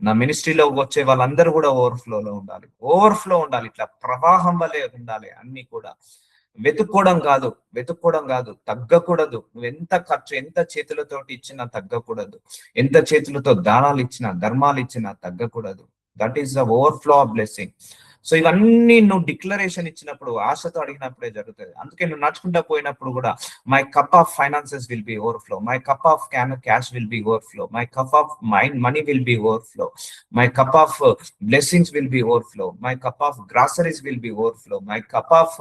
నా మినిస్ట్రీలో వచ్చే వాళ్ళందరూ కూడా ఓవర్ఫ్లోలో ఉండాలి, ఓవర్ఫ్లో ఉండాలి. ఇట్లా ప్రవాహం వల్లే ఉండాలి అన్ని కూడా. వెతుక్కోవడం కాదు, వెతుక్కోవడం కాదు, తగ్గకూడదు. నువ్వు ఎంత ఖర్చు, ఎంత చేతులతోటి ఇచ్చినా తగ్గకూడదు, ఎంత చేతులతో దానాలు ఇచ్చినా, ధర్మాలు ఇచ్చినా తగ్గకూడదు. That is the overflow of blessing. So ఇవన్నీ నువ్వు డిక్లరేషన్ ఇచ్చినప్పుడు, ఆశతో అడిగినప్పుడే జరుగుతుంది. అందుకే నువ్వు నడుచుకుంటా పోయినప్పుడు కూడా my cup of finances will be overflow, my cup of cash will be overflow, my cup of money will be overflow, my cup of blessings will be overflow, my cup of groceries will be overflow, my cup of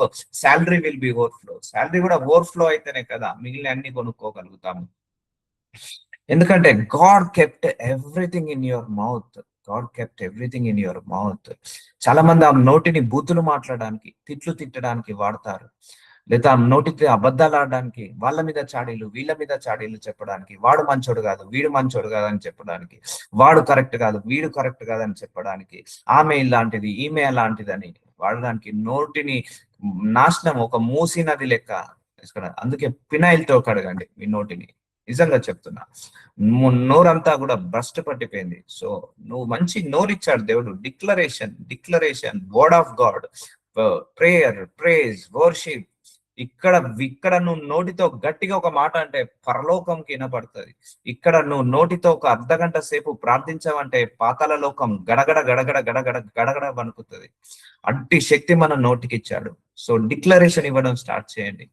salary will be overflow. Salary కూడా overflow అయితేనే కదా మిగిలిన అన్ని కొనుక్కోగలుగుతాము. ఎందుకంటే God kept everything in your mouth, God kept everything in your mouth. చాలా మంది ఆ నోటిని బూతులు మాట్లాడడానికి, తిట్లు తిట్టడానికి వాడతారు, లేదా నోటికి అబద్ధాలు ఆడడానికి, వాళ్ళ మీద చాడీలు, వీళ్ళ మీద చాడీలు చెప్పడానికి, వాడు మంచోడు కాదు, వీడు మంచోడు కాదు అని చెప్పడానికి, వాడు కరెక్ట్ కాదు, వీడు కరెక్ట్ కాదని చెప్పడానికి, ఆమె ఇలాంటిది, ఈమె అలాంటిది అని వాడడానికి, నోటిని నాశనం, ఒక మూసి నది లెక్క. అందుకే ఫినాయిల్ తో కడగండి మీ నోటిని. నిజంగా చెప్తున్నా, నోరంతా కూడా భ్రష్టు పట్టిపోయింది. సో నువ్వు మంచి నోరిచ్చాడు దేవుడు. Declaration, declaration, word of God, prayer, praise, worship. ఇక్కడ ఇక్కడ నువ్వు నోటితో గట్టిగా ఒక మాట అంటే పరలోకంకి వినపడుతుంది. ఇక్కడ నువ్వు నోటితో ఒక అర్ధగంట సేపు ప్రార్థించావంటే పాతాళ లోకం గడగడ గడగడ గడగడ గడగడ వణుకుతుంది. అట్టి శక్తి మన నోటికి ఇచ్చాడు. సో డిక్లరేషన్ ఇవ్వడం స్టార్ట్ చేయండి.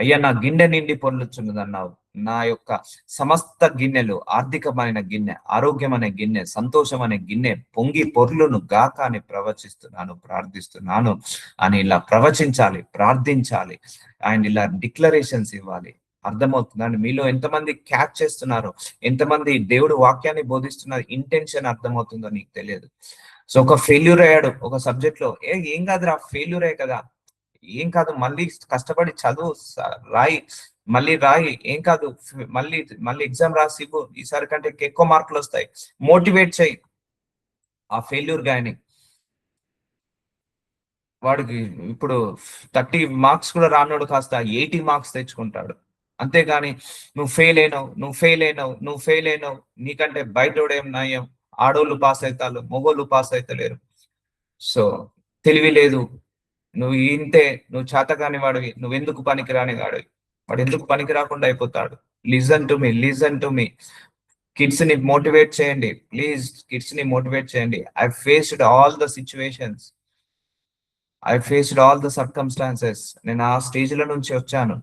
అయ్యా నా గిన్నె నిండి పొర్లుచున్నది అన్నావు. నా యొక్క సమస్త గిన్నెలు, ఆర్థికమైన గిన్నె, ఆరోగ్యమనే గిన్నె, సంతోషం అనే గిన్నె పొంగి పొర్లును గాక అని ప్రవచిస్తున్నాను, ప్రార్థిస్తున్నాను అని ఇలా ప్రవచించాలి, ప్రార్థించాలి, అండ్ ఇలా డిక్లరేషన్స్ ఇవ్వాలి. అర్థమవుతుందండి? మీలో ఎంతమంది క్యాచ్ చేస్తున్నారు, ఎంతమంది దేవుడు వాక్యాన్ని బోధిస్తున్నారు, ఇంటెన్షన్ అర్థమవుతుందో నీకు తెలియదు. సో ఒక ఫెయిల్యూర్ అయ్యాడు ఒక సబ్జెక్ట్ లో, ఏం కాదురా, ఫెయిల్యూరే కదా, ఏం కాదు, మళ్ళీ కష్టపడి చదువు, రాయి, మళ్ళీ రాయి, ఏం కాదు, మళ్ళీ మళ్ళీ ఎగ్జామ్ రాసి ఇవ్వు, ఈసారి కంటే ఎక్కువ మార్కులు వస్తాయి. మోటివేట్ చేయి ఆ ఫెయిల్యూర్ గాని. వాడికి ఇప్పుడు 30 మార్క్స్ కూడా రానోడు కాస్త 80 మార్క్స్ తెచ్చుకుంటాడు. అంతేగాని నువ్వు ఫెయిల్ అయినావు, నువ్వు ఫెయిల్ అయినావు, నువ్వు ఫెయిల్ అయినావు, నీకంటే బయటోడేం నయం, ఆడోళ్ళు పాస్ అవుతారు, మొగోళ్ళు పాస్ అవుతలేరు. సో తెలివి లేదు, నువ్వు ఇంతే, నువ్వు చేతకాని వాడివి, నువ్వెందుకు పనికి రాని వాడివి. వాడు ఎందుకు పనికి రాకుండా అయిపోతాడు? Listen to me. కిడ్స్ ని మోటివేట్ చేయండి ప్లీజ్, కిడ్స్ ని మోటివేట్ చేయండి. I faced all the situations, I faced all the circumstances. నేను ఆ స్టేజ్ల నుంచి వచ్చాను.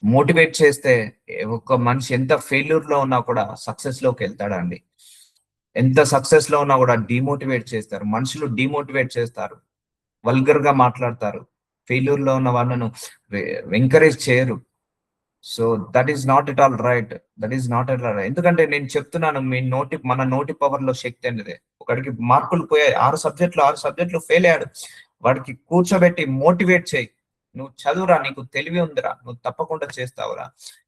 మోటివేట్ చేస్తే ఒక మనిషి ఎంత ఫెయిల్యూర్ లో ఉన్నా కూడా సక్సెస్ లోకి వెళ్తాడండి. ఎంత సక్సెస్ లో ఉన్నా కూడా డిమోటివేట్ చేస్తారు మనుషులు, డిమోటివేట్ చేస్తారు, వల్గర్ గా మాట్లాడతారు, ఫెయిల్యూర్ లో ఉన్న వాళ్ళను ఎంకరేజ్ చేయరు. So that is not at all right, that is not at all right. ఎందుకంటే నేను చెప్తున్నాను, మన నోటి పవర్ లో శక్తి అనేది. ఒకడికి మార్కులు పోయాయి, 6 సబ్జెక్టులు ఫెయిల్ అయ్యాడు, వాడికి కూర్చోబెట్టి మోటివేట్ చేయి. నువ్వు చదువురా, నీకు తెలివి ఉందిరా, నువ్వు తప్పకుండా చేస్తావురా,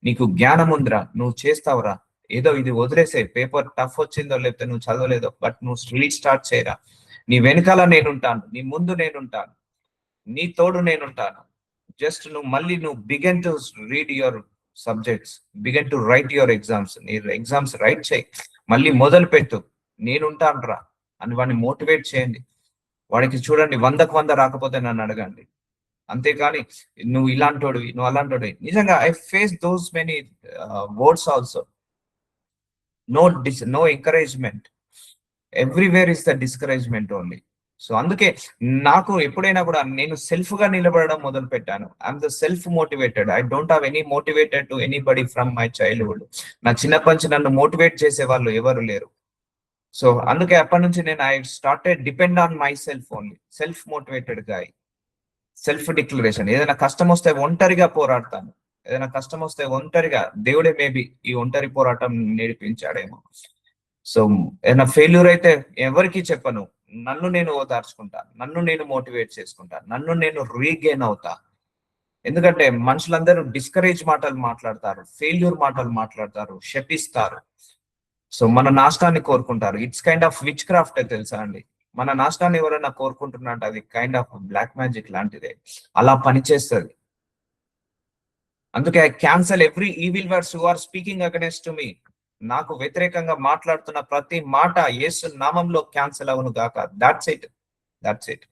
నీకు జ్ఞానం ఉందిరా, నువ్వు చేస్తావురా, ఏదో ఇది వదిలేసే, పేపర్ టఫ్ వచ్చిందో లేకపోతే నువ్వు చదవలేదో, బట్ నువ్వు రీస్టార్ట్ చేయరా. నీ వెనకాల నేనుంటాను, నీ ముందు నేనుంటాను, నీ తోడు నేనుంటాను. జస్ట్ నువ్వు begin to read your subjects, begin to write your exams. నీ ఎగ్జామ్స్ రైట్ చేయి, మళ్ళీ మొదలు పెట్టు, నేనుంటాను రా అని వాడిని మోటివేట్ చేయండి. వాడికి చూడండి 100కు 100 రాకపోతే నన్ను అడగండి, అంతేకాని నువ్వు ఇలాంటోడివి, నువ్వు అలాంటోడివి. నిజంగా I face those many words also. No encouragement, everywhere is the discouragement only. So అందుకే నాకు ఎప్పుడైనా కూడా నేను సెల్ఫ్ గా నిలబడడం మొదలు పెట్టాను. I'm the self motivated, I don't have any motivated to anybody from my childhood. నా చిన్నప్పటి నుంచి నన్ను మోటివేట్ చేసే వాళ్ళు ఎవరు లేరు. సో అందుకే అప్పటి నుంచి నేను I started depend on my self only, self motivated గా. సెల్ఫ్ డిక్లరేషన్, ఏదైనా కష్టం వస్తే ఒంటరిగా పోరాడతాను, ఏదైనా కష్టం వస్తే ఒంటరిగా, దేవుడే మేబీ ఈ ఒంటరి పోరాటం నేర్పించాడేమో. సో ఏదైనా ఫెయిల్యూర్ అయితే ఎవరికి చెప్పను, నన్ను నేను ఓదార్చుకుంటా, నన్ను నేను మోటివేట్ చేసుకుంటా, నన్ను నేను రీగెయిన్ అవుతా. ఎందుకంటే మనుషులందరూ డిస్కరేజ్ మాటలు మాట్లాడతారు, ఫెయిల్యూర్ మాటలు మాట్లాడతారు, శపిస్తారు. సో మన నాశనాన్ని కోరుకుంటారు. It's kind of which craft తెలుసా అండి. మన నాశనాన్ని ఎవరైనా కోరుకుంటున్నట్టు అది కైండ్ ఆఫ్ బ్లాక్ మ్యాజిక్ లాంటిదే, అలా పనిచేస్తుంది. అందుకే I cancel every evil words who are speaking against me. నాకు వ్యతిరేకంగా మాట్లాడుతున్న ప్రతి మాట యేసు నామంలో క్యాన్సల్ అవును గాక. That's it.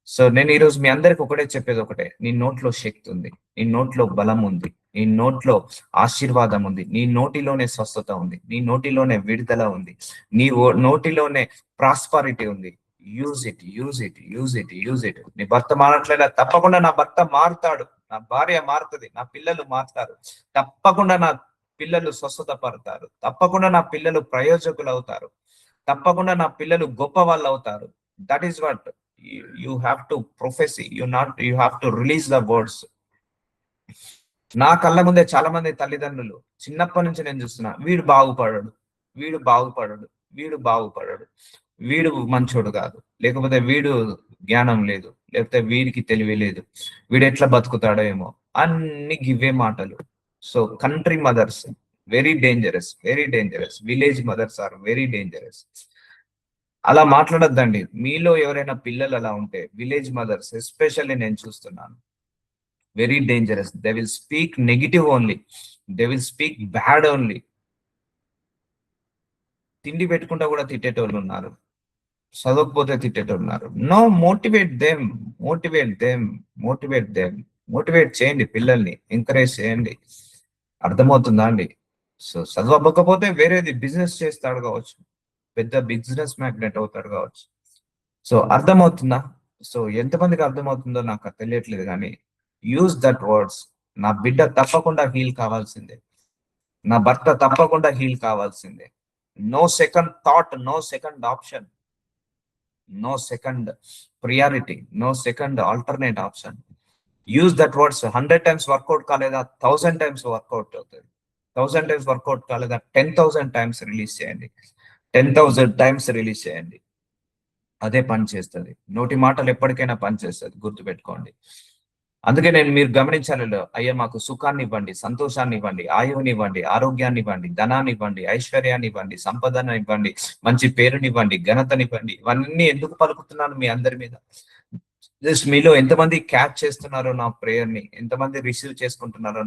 సో నేను ఈరోజు మీ అందరికి ఒకటే చెప్పేది ఒకటే, నీ నోట్లో శక్తి ఉంది, నీ నోట్లో బలం ఉంది, నీ నోట్లో ఆశీర్వాదం ఉంది, నీ నోటిలోనే స్వస్థత ఉంది, నీ నోటిలోనే విడుదల ఉంది, నీ నోటిలోనే ప్రాస్పరిటీ ఉంది. Use it. నీ భర్త మారట్లేదా? తప్పకుండా నా భర్త మారుతాడు, నా భార్య మారుతుంది, నా పిల్లలు మారుతారు, తప్పకుండా నా పిల్లలు స్వస్థత పడతారు, తప్పకుండా నా పిల్లలు ప్రయోజకులు అవుతారు, తప్పకుండా నా పిల్లలు గొప్ప వాళ్ళు అవుతారు. That is what you have to prophesy, you have to release the words. నా కళ్ళ ముందే చాలా మంది తల్లిదండ్రులు చిన్నప్పటి నుంచి నేను చూస్తున్నా, వీడు బాగుపడడు, వీడు మంచోడు కాదు, లేకపోతే వీడు జ్ఞానం లేదు, లేకపోతే వీడికి తెలివి లేదు, వీడు ఎట్లా బతుకుతాడో ఏమో, అన్ని గివే మాటలు. So country mothers very dangerous, village mothers are very dangerous. అలా మాట్లాడొద్దండి. మీలో ఎవరైనా పిల్లలు అలా ఉంటే, విలేజ్ మదర్స్ ఎస్పెషల్లీ నేను చూస్తున్నాను, very dangerous. They will speak negative only, they will speak bad only. తిండి పెట్టుకుంటా కూడా తిట్టేటోళ్ళు ఉన్నారు, చదవకపోతే తిట్టేటోళ్ళు ఉన్నారు. No, motivate them. మోటివేట్ చేయండి, పిల్లల్ని ఎంకరేజ్ చేయండి. అర్థమవుతుందా అండి? సో చదవకపోతే వేరేది బిజినెస్ చేస్తాడు కావచ్చు, పెద్ద బిజినెస్ మ్యాగ్నెట్ అవుతాడు కావచ్చు. సో అర్థమవుతుందా? సో ఎంతమందికి అర్థమవుతుందో నాకు తెలియట్లేదు, కానీ యూజ్ దట్ వర్డ్స్. నా బిడ్డ తప్పకుండా హీల్ కావాల్సిందే, నా భర్త తప్పకుండా హీల్ కావాల్సిందే. No second thought, no second option, no second priority, no second alternate option. Use that words. 100 times work out కాలేదా, 1000 times వర్కౌట్ అవుతుంది. 1000 times వర్కౌట్ కాలేదా, 10,000 times రిలీజ్ చేయండి, 10,000 times రిలీజ్ చేయండి. అదే పని చేస్తుంది. నోటి మాటలు ఎప్పటికైనా పని చేస్తుంది, గుర్తుపెట్టుకోండి. అందుకే మీరు గమనించాలి, అయ్యా మాకు సుఖాన్ని ఇవ్వండి, సంతోషాన్ని ఇవ్వండి, ఆయువుని ఇవ్వండి, ఆరోగ్యాన్ని ఇవ్వండి, ధనాన్ని ఇవ్వండి, ఐశ్వర్యాన్ని ఇవ్వండి, సంపదను ఇవ్వండి, మంచి పేరునివ్వండి, ఘనతనివ్వండి. ఇవన్నీ ఎందుకు పలుకుతున్నాను మీ అందరి మీద? జస్ట్ మీలో ఎంతమంది క్యాచ్ చేస్తున్నారో నా ప్రేయర్ ని, ఎంతమంది రిసీవ్ చేసుకుంటున్నారో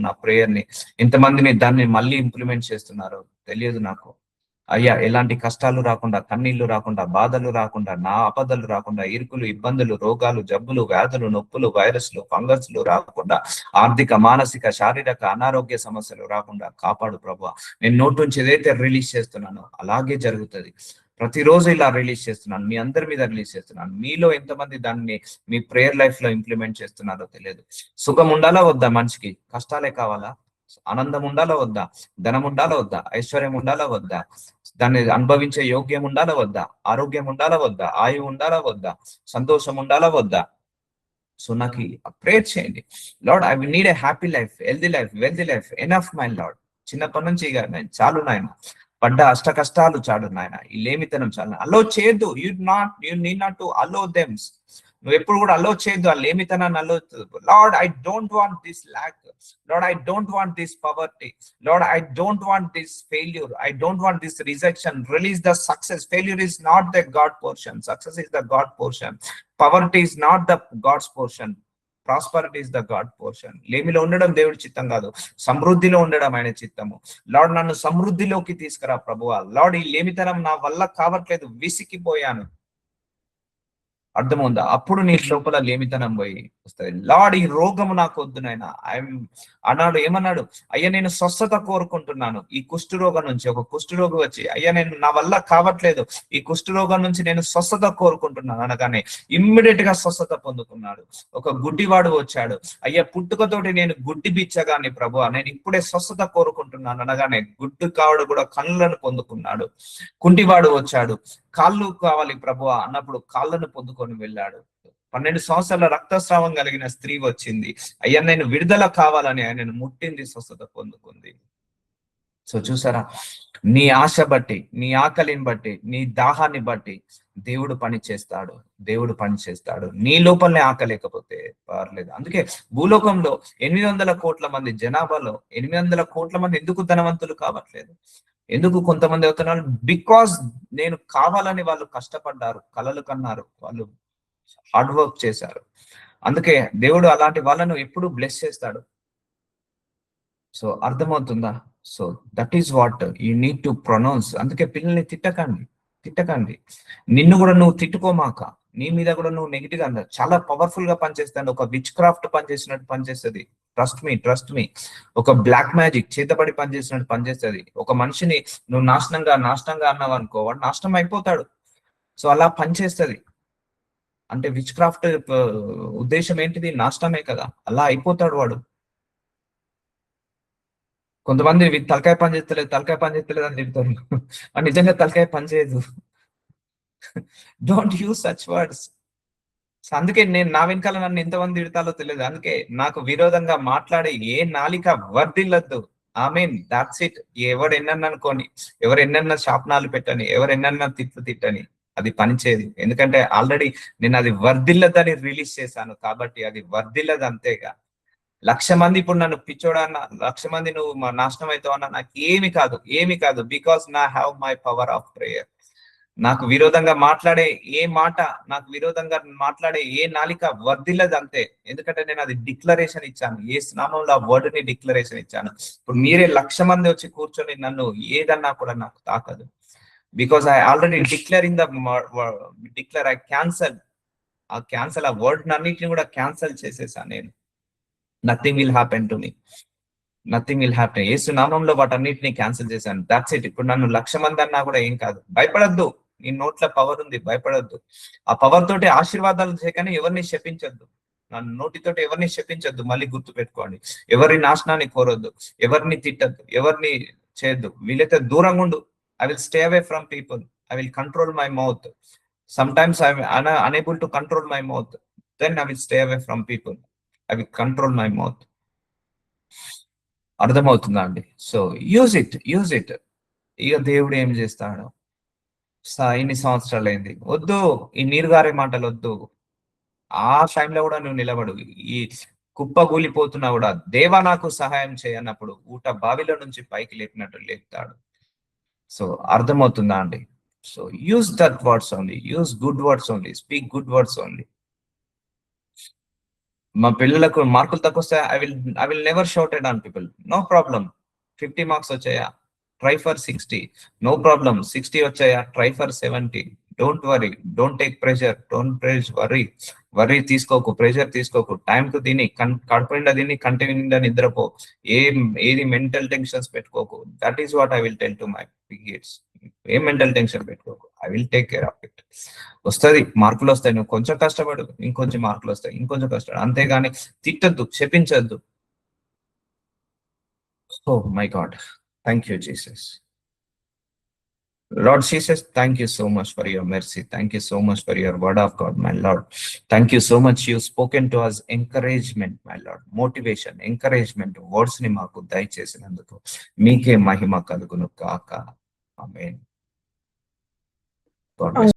నా ప్రేయర్ ని, ఎంతమందిని దాన్ని మళ్ళీ ఇంప్లిమెంట్ చేస్తున్నారో తెలియదు నాకు. అయ్యా ఎలాంటి కష్టాలు రాకుండా, కన్నీళ్లు రాకుండా, బాధలు రాకుండా, నా ఆపదలు రాకుండా, ఇరుకులు, ఇబ్బందులు, రోగాలు, జబ్బులు, వ్యాధులు, నొప్పులు, వైరస్లు, ఫంగస్లు రాకుండా, ఆర్థిక, మానసిక, శారీరక అనారోగ్య సమస్యలు రాకుండా కాపాడు ప్రభువా. నేను నోటి నుంచి ఏదైతే రిలీజ్ చేస్తున్నానో అలాగే జరుగుతుంది. ప్రతిరోజు ఇలా రిలీజ్ చేస్తున్నాను, మీ అందరి మీద రిలీజ్ చేస్తున్నాను. మీలో ఎంతమంది దాన్ని మీ ప్రేయర్ లైఫ్ లో ఇంప్లిమెంట్ చేస్తున్నారో తెలియదు. సుఖం ఉండాలా వద్దా? మనిషికి కష్టాలే కావాలా? ఆనందం ఉండాలా వద్దా? ధనం ఉండాలా వద్దా? ఐశ్వర్యం ఉండాలా వద్దా? దాన్ని అనుభవించే యోగ్యం ఉండాలా వద్దా? ఆరోగ్యం ఉండాలా వద్దా? ఆయువు ఉండాలా వద్దా? సంతోషం ఉండాలా వద్దా? సో నాకు ప్రేయర్ చేయండి. Lord, I will need a happy life, healthy life, wealthy life, enough my lord. చిన్నప్పటి నుంచి ఇక నేను చాలు నాయన, పడ్డ అష్ట కష్టాలు చాలు నాయన, ఈ లేమితనం చాలు. అలో చేయొద్దు. You need not to allow them. నువ్వు ఎప్పుడు కూడా అలో చేయొద్దు ఆ లేమితనాన్ని. Allow, Lord I don't want this lack, Lord I don't want this poverty, Lord I don't want this failure, I don't want this rejection. Release the success. Failure is not the God portion, success is the God portion, poverty is not the God's portion, prosperity is the God portion. లేమిలో ఉండడం దేవుడి చిత్తం కాదు, సమృద్ధిలో ఉండడం ఆయన చిత్తము. Lord నన్ను సమృద్ధిలోకి తీసుకురా ప్రభువా. లార్డ్ ఈ లేమితనం నా వల్ల కావట్లేదు, విసిగిపోయాను. అర్థమవుందా? అప్పుడు నీ లోపల లేమితనం పోయి వస్తుంది. లార్డ్ ఈ రోగము నాకు వద్దు నాయన. అన్నాడు, ఏమన్నాడు? అయ్యా నేను స్వస్థత కోరుకుంటున్నాను ఈ కుష్ఠరోగం నుంచి. ఒక కుష్ఠరోగి వచ్చి, అయ్యా నేను నా వల్ల కావట్లేదు, ఈ కుష్ఠరోగం నుంచి నేను స్వస్థత కోరుకుంటున్నాను అనగానే ఇమ్మీడియట్ గా స్వస్థత పొందుకున్నాడు. ఒక గుడ్డివాడు వచ్చాడు, అయ్యా పుట్టుకతోటి నేను గుడ్డి బిచ్చగాని ప్రభువా, నేను ఇప్పుడే స్వస్థత కోరుకుంటున్నాను అనగానే గుడ్డి కావడు కూడా కళ్ళను పొందుకున్నాడు. కుంటివాడు వచ్చాడు, కాళ్ళు కావాలి ప్రభువా అన్నప్పుడు కాళ్ళను పొందుకొని వెళ్ళాడు. 12 సంవత్సరాల రక్తస్రావం కలిగిన స్త్రీ వచ్చింది, అయ్యా నేను విడుదల కావాలని ఆయనను ముట్టింది, స్వస్థత పొందుకుంది. సో చూసారా, నీ ఆశ బట్టి, నీ ఆకలిని బట్టి, నీ దాహాన్ని బట్టి దేవుడు పని చేస్తాడు. దేవుడు పని చేస్తాడు. నీ లోపలనే ఆకలేకపోతే పర్లేదు. అందుకే భూలోకంలో 800 కోట్ల మంది జనాభాలో 800 కోట్ల మంది ఎందుకు ధనవంతులు కావట్లేదు? ఎందుకు కొంతమంది అవుతున్నారు? బికాస్ నేను కావాలని వాళ్ళు కష్టపడ్డారు, కలలు కన్నారు, వాళ్ళు హార్డ్ వర్క్ చేశారు. అందుకే దేవుడు అలాంటి వాళ్ళను ఎప్పుడు బ్లెస్ చేస్తాడు. సో అర్థమవుతుందా? So that is what you need to pronounce. అందుకే పిల్లల్ని తిట్టకండి. నిన్ను కూడా నువ్వు తిట్టుకోమాక. నీ మీద కూడా నువ్వు నెగిటివ్ గా చాలా పవర్ఫుల్ గా పనిచేస్తాను. ఒక విచ్ క్రాఫ్ట్ పనిచేసినట్టు పనిచేస్తుంది. Trust me. ఒక బ్లాక్ మ్యాజిక్ చేతబడి పనిచేసినట్టు పనిచేస్తుంది. ఒక మనిషిని నువ్వు నాశనంగా అన్నావు అనుకో, వాడు నాశనం అయిపోతాడు. సో అలా పనిచేస్తుంది. అంటే విచ్ క్రాఫ్ట్ ఉద్దేశం ఏంటిది? నాశనమే కదా. అలా అయిపోతాడు వాడు. కొంతమంది తలకాయ పని చేస్తలేదు అని చెప్తారు. నిజంగా తలకాయ పని చేయదు. Don't use such words. అందుకే నేను నా వెనకాల నన్ను ఎంతమంది తిడతాలో తెలియదు. అందుకే నాకు విరోధంగా మాట్లాడే ఏ నాలిక వర్దిల్లద్దు. I mean that's it. ఎవరు ఎన్నన్నా అనుకోని, ఎవరు ఎన్నన్నా శాపనాలు పెట్టని, ఎవరు ఎన్నన్నా తిట్టని, అది పనిచేయదు. ఎందుకంటే ఆల్రెడీ నేను అది వర్దిల్లదని రిలీజ్ చేశాను కాబట్టి అది వర్దిల్లదు, అంతేగా. 1,00,000 మంది ఇప్పుడు నన్ను పిచ్చోడన్నా, 1,00,000 మంది నువ్వు నాశనం అవుతావు అన్నా నాకు ఏమి కాదు. బికాస్ నా have my power of prayer. నాకు విరోధంగా మాట్లాడే ఏ మాట, నాకు విరోధంగా మాట్లాడే ఏ నాలిక వర్దిల్లదు, అంతే. ఎందుకంటే నేను అది డిక్లరేషన్ ఇచ్చాను. ఏ స్నామంలో ఆ వర్డ్ ని డిక్లరేషన్ ఇచ్చాను. ఇప్పుడు మీరే 1,00,000 మంది వచ్చి కూర్చొని నన్ను ఏదన్నా కూడా నాకు తాకదు. Because I already I cancel ఆ వర్డ్ అన్నిటిని కూడా క్యాన్సల్ చేసేసాను నేను. Nothing will happen to me. Yesu నామంలో వాటన్నిటిని క్యాన్సిల్ చేశాను. That's it. ఇప్పుడు నన్ను 1,00,000 మంది అన్నా కూడా ఏం కాదు. భయపడద్దు. నీ నోట్ల పవర్ ఉంది, భయపడద్దు. ఆ పవర్ తోటి ఆశీర్వాదాలు చేయకని ఎవరిని శపించొద్దు. నన్ను నోటితోటి ఎవరిని శపించొద్దు. మళ్ళీ గుర్తు పెట్టుకోండి. ఎవరి నాశనాన్ని కోరొద్దు, ఎవరిని తిట్టద్దు, ఎవరిని చేయొద్దు. వీలైతే దూరంగా ఉండు. I will stay away from people. I will control my mouth. Sometimes I unable to control my mouth. Then I will stay away from people. I will control my mouth. అర్థమవుతుందా అండి? So use it. ఇక దేవుడు ఏం చేస్తాడు? ఇన్ని సంవత్సరాలైంది వద్దు, ఈ నీరు గారే మాటలు వద్దు. ఆ టైంలో కూడా నువ్వు నిలబడు. ఈ కుప్ప కూలిపోతున్నా కూడా దేవా నాకు సహాయం చేయన్నప్పుడు ఊట బావిలో నుంచి పైకి లేపినట్టు లేపుతాడు. సో అర్థమవుతుందా అండి? So use that words only, use good words only, speak good words only. మా పిల్లలకు మార్కులు తక్కువ వస్తాయి, I will never shouted on people. No problem. 50 marks వచ్చాయా, ట్రై ఫర్ 60. No problem. 60 వచ్చాయా, try for 70. Don't worry, don't take pressure, don't worry తీసుకోకు, pressure తీసుకోకు. Time కు తిని, కడుపు నిండా తిని, కంటి నిండా నిద్రపో. ఏది మెంటల్ టెన్షన్స్ పెట్టుకోకు. That is what I will tell to my kids. ఏం మెంటల్ టెన్షన్ పెట్టుకోకు, I will take care of it. వస్తుంది, మార్కులు వస్తాయి, నువ్వు కొంచెం కష్టపడు, ఇంకొంచెం మార్కులు వస్తాయి, ఇంకొంచెం కష్టపడు. అంతేగాని తిట్టద్దు, శపించద్దు. Oh my God. Thank you, Jesus. Lord Jesus, thank you so much for your mercy. Thank you so much for your word of God, my Lord. Thank you so much. You've spoken to us encouragement, my Lord. Motivation, encouragement. Words ni maaku దయచేసినందుకు మీకే మహిమ కలుగును కాక. Amen. God bless.